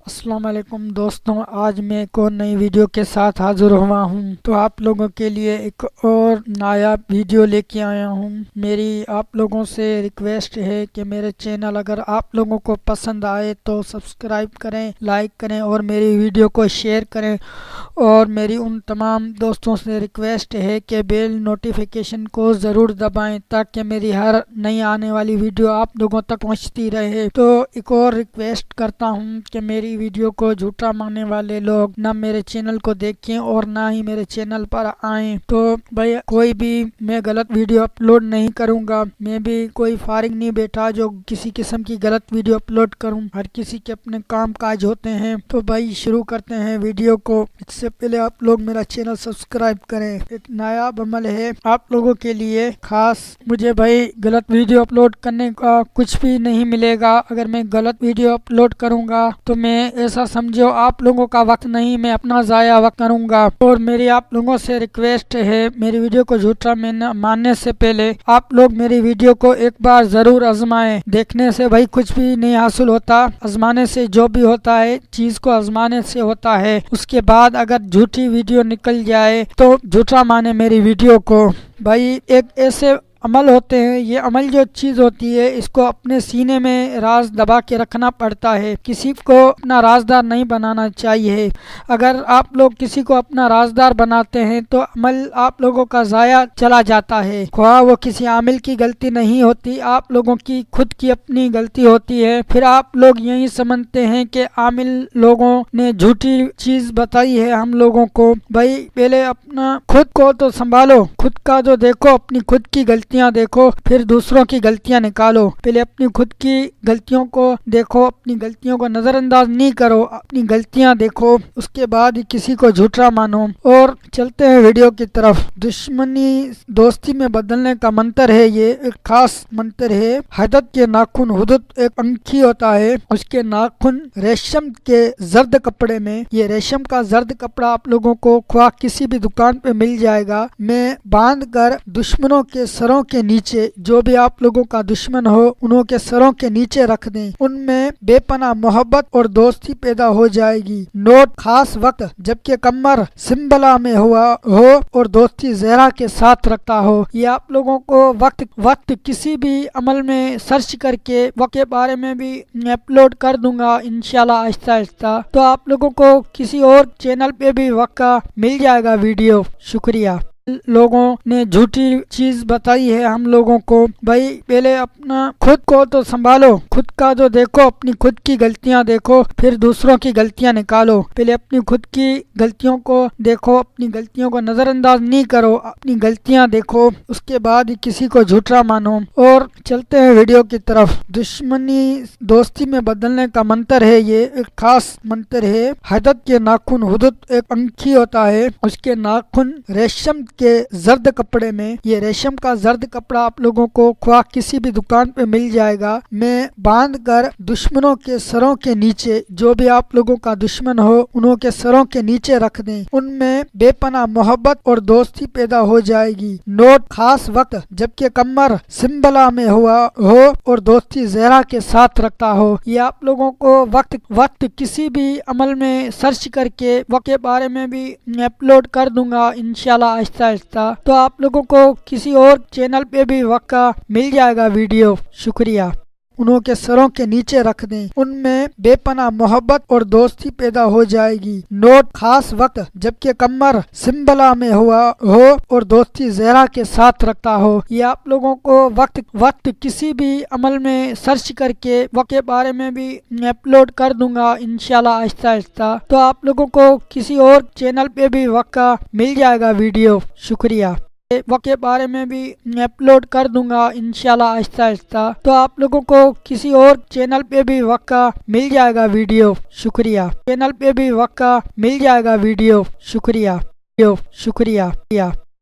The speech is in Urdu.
السلام علیکم دوستوں، آج میں ایک اور نئی ویڈیو کے ساتھ حاضر ہوا ہوں۔ تو آپ لوگوں کے لیے ایک اور نایاب ویڈیو لے کے آیا ہوں۔ میری آپ لوگوں سے ریکویسٹ ہے کہ میرے چینل اگر آپ لوگوں کو پسند آئے تو سبسکرائب کریں، لائک کریں اور میری ویڈیو کو شیئر کریں، اور میری ان تمام دوستوں سے ریکویسٹ ہے کہ بیل نوٹیفیکیشن کو ضرور دبائیں تاکہ میری ہر نئی آنے والی ویڈیو آپ لوگوں تک پہنچتی رہے۔ تو ایک اور ریکویسٹ کرتا ہوں کہ میری ویڈیو کو جھوٹا ماننے والے لوگ نہ میرے چینل کو دیکھیں اور نہ ہی میرے چینل پر آئیں۔ تو بھائی کوئی بھی میں غلط ویڈیو اپلوڈ نہیں کروں گا، میں بھی کوئی فارغ نہیں بیٹھا جو کسی قسم کی غلط ویڈیو اپلوڈ کروں۔ ہر کسی کے اپنے کام کاج ہوتے ہیں۔ تو بھائی شروع کرتے ہیں ویڈیو کو۔ اس سے پہلے آپ لوگ میرا چینل سبسکرائب کریں۔ ایک نایاب عمل ہے آپ لوگوں کے لیے خاص۔ مجھے بھائی غلط ویڈیو اپلوڈ کرنے کا کچھ بھی نہیں ملے گا۔ اگر میں غلط ویڈیو اپلوڈ کروں گا تو میں ایسا سمجھو آپ لوگوں کا وقت نہیں، میں اپنا ضائع وقت کروں گا۔ اور میری آپ لوگوں سے ریکویسٹ ہے، میری ویڈیو کو جھوٹا ماننے سے پہلے آپ لوگ میری ویڈیو کو ایک بار ضرور آزمائیں۔ دیکھنے سے بھائی کچھ بھی نہیں حاصل ہوتا، آزمانے سے جو بھی ہوتا ہے چیز کو آزمانے سے ہوتا ہے۔ اس کے بعد اگر جھوٹی ویڈیو نکل جائے تو جھوٹا مانے میری ویڈیو کو۔ بھائی ایک ایسے عمل ہوتے ہیں، یہ عمل جو چیز ہوتی ہے اس کو اپنے سینے میں راز دبا کے رکھنا پڑتا ہے۔ کسی کو اپنا رازدار نہیں بنانا چاہیے۔ اگر آپ لوگ کسی کو اپنا رازدار بناتے ہیں تو عمل آپ لوگوں کا ضائع چلا جاتا ہے۔ خواہ وہ کسی عامل کی غلطی نہیں ہوتی، آپ لوگوں کی خود کی اپنی غلطی ہوتی ہے۔ پھر آپ لوگ یہی سمجھتے ہیں کہ عامل لوگوں نے جھوٹی چیز بتائی ہے ہم لوگوں کو۔ بھائی پہلے اپنا خود کو تو سنبھالو، خود کا جو دیکھو، اپنی خود کی غلطیاں دیکھو، پھر دوسروں کی غلطیاں نکالو۔ پہلے اپنی خود کی غلطیوں کو دیکھو، اپنی غلطیوں کو نظر انداز نہیں کرو، اپنی غلطیاں دیکھو، اس کے بعد ہی کسی کو جھوٹا مانو۔ اور چلتے ہیں ویڈیو کی طرف۔ دشمنی دوستی میں بدلنے کا منتر ہے، یہ ایک خاص منتر ہے۔ حدت کے ناخن، حدت ایک انکھی ہوتا ہے، اس کے ناخن ریشم کے زرد کپڑے میں، یہ ریشم کا زرد کپڑا آپ لوگوں کو خواہ کسی بھی دکان پہ مل جائے گا، میں باندھ کر دشمنوں کے سروں کے نیچے، جو بھی آپ لوگوں کا دشمن ہو انہوں کے سروں کے نیچے رکھ دیں، ان میں بے پناہ محبت اور دوستی پیدا ہو جائے گی۔ نوٹ: خاص وقت جبکہ کمر سنبلا میں ہو اور دوستی زہرا کے ساتھ رکھتا ہو۔ یہ آپ لوگوں کو وقت کسی بھی عمل میں سرچ کر کے وقت کے بارے میں بھی میں اپلوڈ کر دوں گا انشاءاللہ آہستہ آہستہ، تو آپ لوگوں کو کسی اور چینل پہ بھی وقت کا مل جائے گا ویڈیو۔ شکریہ۔ لوگوں نے جھوٹی چیز بتائی ہے ہم لوگوں کو۔ بھائی پہلے اپنا خود کو تو سنبھالو، خود کا جو دیکھو، اپنی خود کی غلطیاں دیکھو، پھر دوسروں کی غلطیاں نکالو۔ پہلے اپنی خود کی غلطیوں کو دیکھو، اپنی غلطیوں کو نظر انداز نہیں کرو، اپنی غلطیاں دیکھو، اس کے بعد ہی کسی کو جھوٹا مانو۔ اور چلتے ہیں ویڈیو کی طرف۔ دشمنی دوستی میں بدلنے کا منتر ہے، یہ ایک خاص منتر ہے۔ حدت کے ناخن، حدت ایک انکھی ہوتا ہے، اس کے ناخن ریشم کے زرد کپڑے میں، یہ ریشم کا زرد کپڑا آپ لوگوں کو خواہ کسی بھی دکان پہ مل جائے گا، میں باندھ کر دشمنوں کے سروں کے نیچے، جو بھی آپ لوگوں کا دشمن ہو انہوں کے سروں کے نیچے رکھ دیں، ان میں بے پناہ محبت اور دوستی پیدا ہو جائے گی۔ نوٹ: خاص وقت جبکہ کمر سنبلا میں ہو اور دوستی زہرا کے ساتھ رکھتا ہو۔ یہ آپ لوگوں کو وقت کسی بھی عمل میں سرچ کر کے وقت کے بارے میں بھی میں اپلوڈ کر دوں گا انشاءاللہ آہستہ آہستہ، تو آپ لوگوں کو کسی اور چینل پہ بھی وقت کا مل جائے گا ویڈیو۔ شکریہ۔ انہوں کے سروں کے نیچے رکھ دیں، ان میں بے پناہ محبت اور دوستی پیدا ہو جائے گی۔ نوٹ: خاص وقت جبکہ کمر سنبلا میں ہو اور دوستی زہرا کے ساتھ رکھتا ہو۔ یہ آپ لوگوں کو وقت کسی بھی عمل میں سرچ کر کے وقت کے بارے میں بھی میں اپلوڈ کر دوں گا انشاءاللہ آہستہ آہستہ، تو آپ لوگوں کو کسی اور چینل پہ بھی وقت کا مل جائے گا ویڈیو۔ شکریہ۔ وقت کے بارے میں بھی میں اپلوڈ کر دوں گا انشاءاللہ آہستہ آہستہ، تو آپ لوگوں کو کسی اور چینل پہ بھی وقت کا مل جائے گا ویڈیو۔ شکریہ۔ چینل پہ بھی وقت کا مل جائے گا ویڈیو۔ شکریہ۔